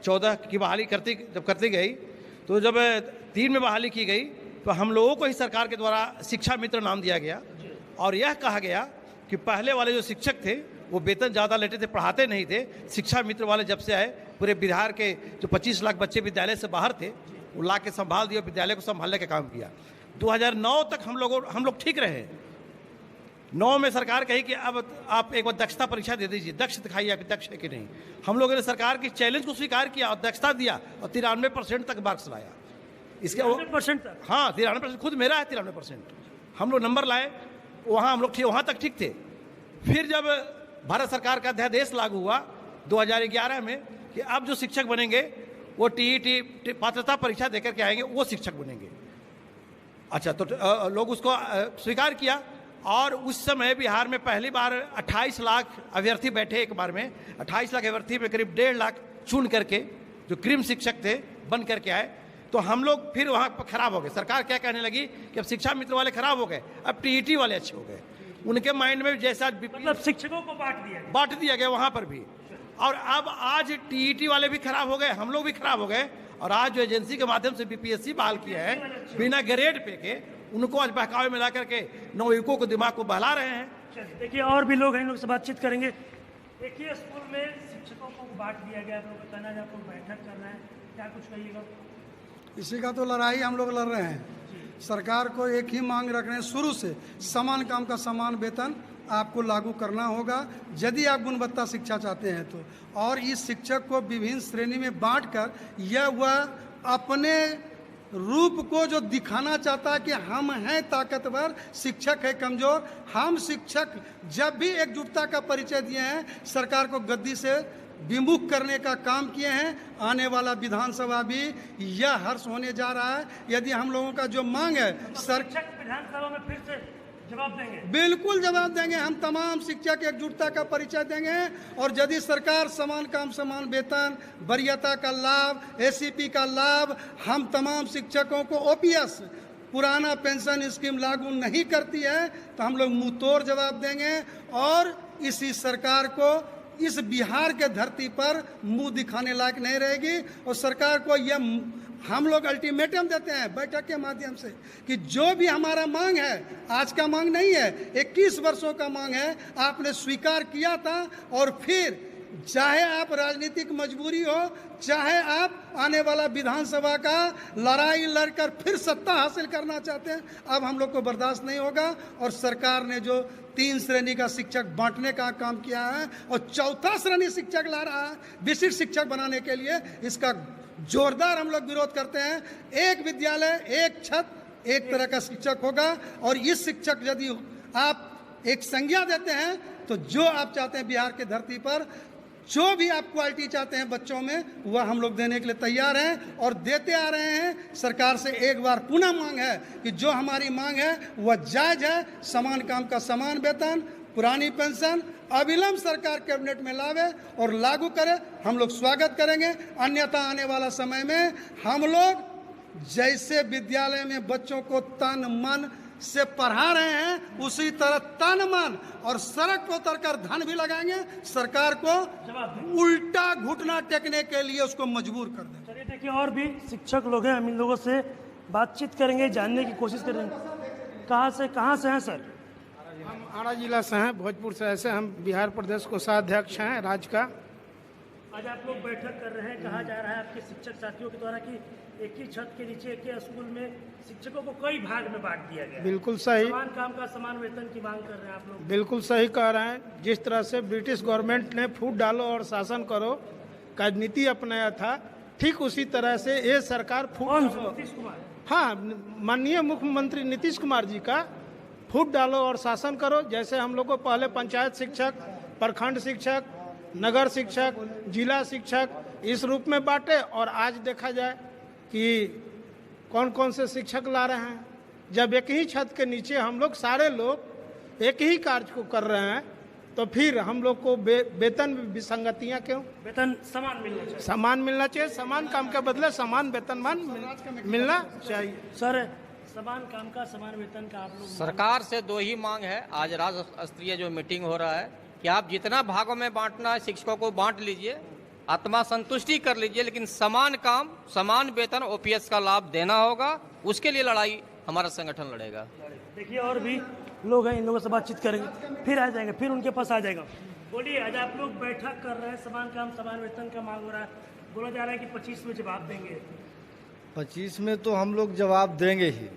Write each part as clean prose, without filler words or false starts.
14 की बहाली जब करती गई, तो जब 3 में बहाली की गई तो हम लोगों को ही सरकार के द्वारा शिक्षा मित्र नाम दिया गया और यह कहा गया कि पहले वाले जो शिक्षक थे वो वेतन ज़्यादा लेते थे, पढ़ाते नहीं थे। शिक्षा मित्र वाले जब से आए, पूरे बिहार के जो 25 लाख बच्चे विद्यालय से बाहर थे वो ला के संभाल दिया, विद्यालय को संभालने का काम किया। 2009 तक हम लोग ठीक रहे। 9 में सरकार कही कि अब आप एक बार दक्षता परीक्षा दे दीजिए, दक्ष दिखाइए आप दक्ष है कि नहीं। हम लोगों ने सरकार की चैलेंज को स्वीकार किया और दक्षता दिया और 93% तक मार्क्स लाया। इसके 93% तक? हाँ, 93%। खुद मेरा है 93%। हम लोग नंबर लाए, वहाँ हम लोग वहाँ तक ठीक थे। फिर जब भारत सरकार का अध्यादेश लागू हुआ 2011 में कि अब जो शिक्षक बनेंगे वो टीईटी पात्रता परीक्षा देकर के आएंगे, वो शिक्षक बनेंगे। अच्छा, तो लोग उसको स्वीकार किया और उस समय बिहार में पहली बार 28 लाख अभ्यर्थी बैठे। एक बार में 28 लाख अभ्यर्थी में करीब 1.5 लाख चुन करके जो क्रीम शिक्षक थे बन करके आए। तो हम लोग फिर वहाँ पर खराब हो गए। सरकार क्या कहने लगी कि अब शिक्षा मित्र वाले खराब हो गए, अब टीईटी वाले अच्छे हो गए। उनके माइंड में जैसा मतलब शिक्षकों को बांट दिया गया वहाँ पर भी। और अब आज टीईटी वाले भी खराब हो गए, हम लोग भी खराब हो गए। और आज जो एजेंसी के माध्यम से बीपीएससी बहाल किया है बिना ग्रेड पे के, उनको आज बहकावे में ला करके नवयुवकों को दिमाग को बहला रहे हैं। देखिए और भी लोग हैं, इन लोग से बातचीत करेंगे। देखिए स्कूल में शिक्षकों को बांट दिया गया, तो कहना है आपको बैठक करना है, क्या कुछ कहिएगा? इसी का तो लड़ाई हम लोग लड़ रहे हैं। सरकार को एक ही मांग रख रहे हैं शुरू से, समान काम का समान वेतन आपको लागू करना होगा यदि आप गुणवत्ता शिक्षा चाहते हैं तो। और इस शिक्षक को विभिन्न श्रेणी में बांटकर यह वह अपने रूप को जो दिखाना चाहता है कि हम हैं ताकतवर, शिक्षक है कमजोर। हम शिक्षक जब भी एकजुटता का परिचय दिए हैं, सरकार को गद्दी से विमुख करने का काम किए हैं। आने वाला विधानसभा भी यह हर्ष होने जा रहा है यदि हम लोगों का जो मांग है शिक्षक विधानसभा में फिर से जवाब देंगे। बिल्कुल जवाब देंगे। हम तमाम शिक्षक एकजुटता का परिचय देंगे और यदि सरकार समान काम समान वेतन, वरीयता का लाभ, एसीपी का लाभ, हम तमाम शिक्षकों को ओपीएस पुराना पेंशन स्कीम लागू नहीं करती है तो हम लोग मुंह तोड़ जवाब देंगे और इसी सरकार को इस बिहार के धरती पर मुंह दिखाने लायक नहीं रहेगी। और सरकार को यह हम लोग अल्टीमेटम देते हैं बैठक के माध्यम से कि जो भी हमारा मांग है, आज का मांग नहीं है, 21 वर्षों का मांग है, आपने स्वीकार किया था। और फिर चाहे आप राजनीतिक मजबूरी हो, चाहे आप आने वाला विधानसभा का लड़ाई लड़कर फिर सत्ता हासिल करना चाहते हैं, अब हम लोग को बर्दाश्त नहीं होगा। और सरकार ने जो 3 श्रेणी का शिक्षक बांटने का काम किया है और 4था श्रेणी शिक्षक ला रहा है विशिष्ट शिक्षक बनाने के लिए, इसका जोरदार हम लोग विरोध करते हैं। एक विद्यालय, एक छत, एक तरह का शिक्षक होगा। और इस शिक्षक यदि आप एक संज्ञा देते हैं तो जो आप चाहते हैं बिहार के धरती पर, जो भी आप क्वालिटी चाहते हैं बच्चों में, वह हम लोग देने के लिए तैयार हैं और देते आ रहे हैं। सरकार से एक बार पुनः मांग है कि जो हमारी मांग है वह जायज है। समान काम का समान वेतन, पुरानी पेंशन अविलंब सरकार कैबिनेट में लावे और लागू करे, हम लोग स्वागत करेंगे। अन्यथा आने वाला समय में हम लोग जैसे विद्यालय में बच्चों को तन मन से पढ़ा रहे हैं, उसी तरह तन मन और सड़क पर उतरकर धन भी लगाएंगे। सरकार को उल्टा घुटना टेकने के लिए उसको मजबूर कर दें। चलिए देखिए और भी शिक्षक लोग हैं, हम इन लोगों से बातचीत करेंगे, जानने की कोशिश करेंगे। कहाँ से हैं सर? हम आरा जिला से हैं, भोजपुर से। ऐसे हम बिहार प्रदेश कोषाध्यक्ष हैं राज्य का। आज आप लोग बैठक कर रहे हैं, कहा जा रहा है आपके शिक्षक साथियों के द्वारा कि एक ही छत के नीचे एक ही स्कूल में शिक्षकों को कई भाग में बांट दिया गया। बिल्कुल सही। समान काम का समान वेतन की मांग कर रहे हैं आप लोग। बिल्कुल सही कह रहे हैं। जिस तरह से ब्रिटिश गवर्नमेंट ने फूट डालो और शासन करो का नीति अपनाया था, ठीक उसी तरह से ये सरकार नीतीश कुमार, हाँ, माननीय मुख्यमंत्री नीतीश कुमार जी का फूट डालो और शासन करो। जैसे हम लोग को पहले पंचायत शिक्षक, प्रखंड शिक्षक, नगर शिक्षक, जिला शिक्षक इस रूप में बांटे और आज देखा जाए कि कौन कौन से शिक्षक ला रहे हैं। जब एक ही छत के नीचे हम लोग सारे लोग एक ही कार्य को कर रहे हैं तो फिर हम लोग को वेतन विसंगतियाँ क्यों? वेतन समान मिलना चाहिए। समान मिलना चाहिए। समान काम के बदले समान वेतनमान मिलना चाहिए। सर, समान काम का समान वेतन का आप लोग सरकार से 2 ही मांग है। आज राज्य स्तरीय जो मीटिंग हो रहा है कि आप जितना भागों में बांटना है शिक्षकों को बांट लीजिए आत्मा संतुष्टि कर लीजिए, लेकिन समान काम समान वेतन ओपीएस का लाभ देना होगा। उसके लिए लड़ाई हमारा संगठन लड़ेगा। देखिए और भी लोग हैं, इन लोगों से बातचीत करेंगे, फिर आ जाएंगे, फिर उनके पास आ जाएगा। बोलिए, आज आप लोग बैठक कर रहे हैं, समान काम समान वेतन का मांग हो रहा है, बोला जा रहा है कि 25 में जवाब देंगे। 25 में तो हम लोग जवाब देंगे ही,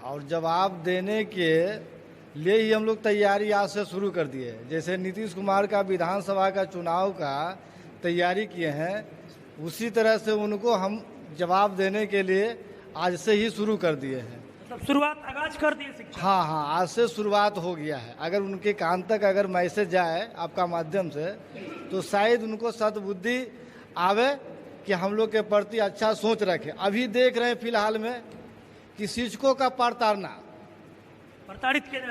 और जवाब देने के लिए ही हम लोग तैयारी आज से शुरू कर दिए। जैसे नीतीश कुमार का विधानसभा का चुनाव का तैयारी किए हैं, उसी तरह से उनको हम जवाब देने के लिए आज से ही शुरू कर दिए हैं। मतलब शुरुआत आगाज कर दी शिक्षा। हाँ, आज से शुरुआत हो गया है। अगर उनके कान तक अगर मैसेज जाए आपका माध्यम से, तो शायद उनको सद्बुद्धि आवे कि हम लोग के प्रति अच्छा सोच रखे। अभी देख रहे हैं फिलहाल में कि शिक्षकों का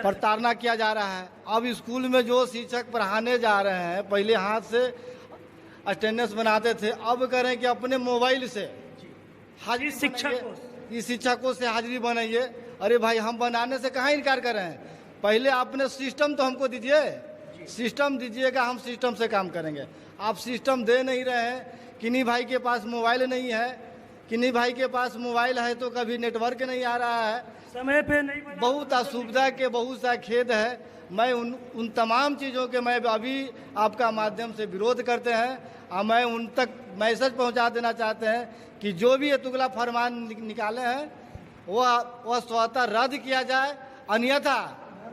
प्रताड़ना किया जा रहा है। अब स्कूल में जो शिक्षक पढ़ाने जा रहे हैं, पहले हाथ से अटेंडेंस बनाते थे, अब करें कि अपने मोबाइल से हाजिरी शिक्षकों से हाजिरी बनाइए। अरे भाई, हम बनाने से कहाँ इनकार कर रहे हैं? पहले आपने सिस्टम तो हमको दीजिए, सिस्टम दीजिएगा, हम सिस्टम से काम करेंगे। आप सिस्टम दे नहीं रहे हैं। किन्हीं भाई के पास मोबाइल नहीं है, किन्हीं भाई के पास मोबाइल है तो कभी नेटवर्क नहीं आ रहा है, समय पे नहीं, बहुत असुविधा के बहुत सा खेद है। मैं उन तमाम चीज़ों के मैं अभी आपका माध्यम से विरोध करते हैं, और मैं उन तक मैसेज पहुंचा देना चाहते हैं कि जो भी ये तुगला फरमान निकाले हैं वह स्वतः रद्द किया जाए, अन्यथा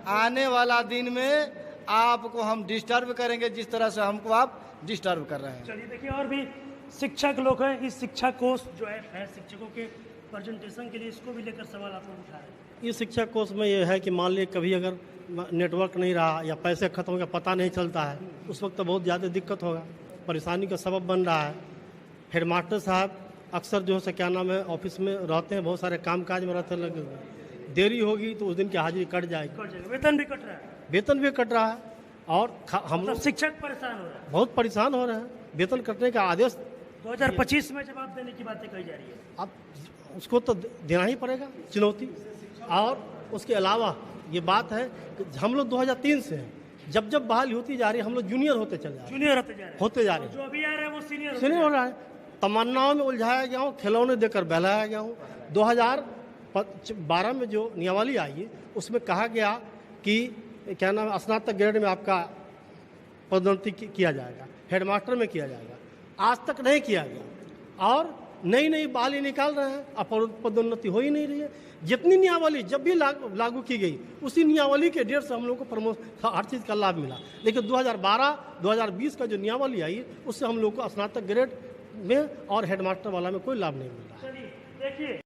आने वाला दिन में आपको हम डिस्टर्ब करेंगे जिस तरह से हमको आप डिस्टर्ब कर रहे हैं। चलिए देखिए, और भी शिक्षक लोग हैं, इस शिक्षा कोष जो है शिक्षकों के प्रेजेंटेशन के लिए, इसको भी लेकर सवाल आप लोग उठा रहे हैं। ये शिक्षा कोष में ये है कि मान लीजिए कभी अगर नेटवर्क नहीं रहा या पैसे खत्म हो गया, पता नहीं चलता है, उस वक्त तो बहुत ज़्यादा दिक्कत होगा, परेशानी का सबब बन रहा है। हेडमास्टर साहब अक्सर जो है क्या नाम है ऑफिस में रहते हैं, बहुत सारे काम काज में रहते लगे हुए, देरी होगी तो उस दिन की हाजिरी कट जाएगी, वेतन भी कट रहा है, वेतन भी कट रहा है। और हम लोग शिक्षक परेशान हो रहे हैं, बहुत परेशान हो रहे हैं। वेतन कटने का आदेश 2025 में जवाब देने की बातें कही जा रही है। अब उसको तो देना ही पड़ेगा चुनौती। और उसके अलावा ये बात है कि हम लोग 2003 से हैं, जब जब बहाली होती जा रही है हम लोग जूनियर होते चल जा रहे हैं, जो अभी आ रहे हैं वो सीनियर हो रहा है। तमन्नाओं में उलझाया गया हूँ, खिलौने देकर बहलाया गया हूँ। 2012 में जो नियमावली आई है उसमें कहा गया कि क्या नाम है, स्नातक ग्रेड में आपका पदोन्नति किया जाएगा, हेडमास्टर में किया जाएगा, आज तक नहीं किया गया। और नई नई बहाली निकाल रहे हैं, अब पदोन्नति हो ही नहीं रही है। जितनी नियमावली जब भी लागू की गई, उसी नियमावली के डेढ़ से हम लोग को प्रमोशन हर चीज़ का लाभ मिला। लेकिन 2012-2020 का जो नियमावली आई, उससे हम लोग को स्नातक ग्रेड में और हेडमास्टर वाला में कोई लाभ नहीं मिल रहा है। देखिए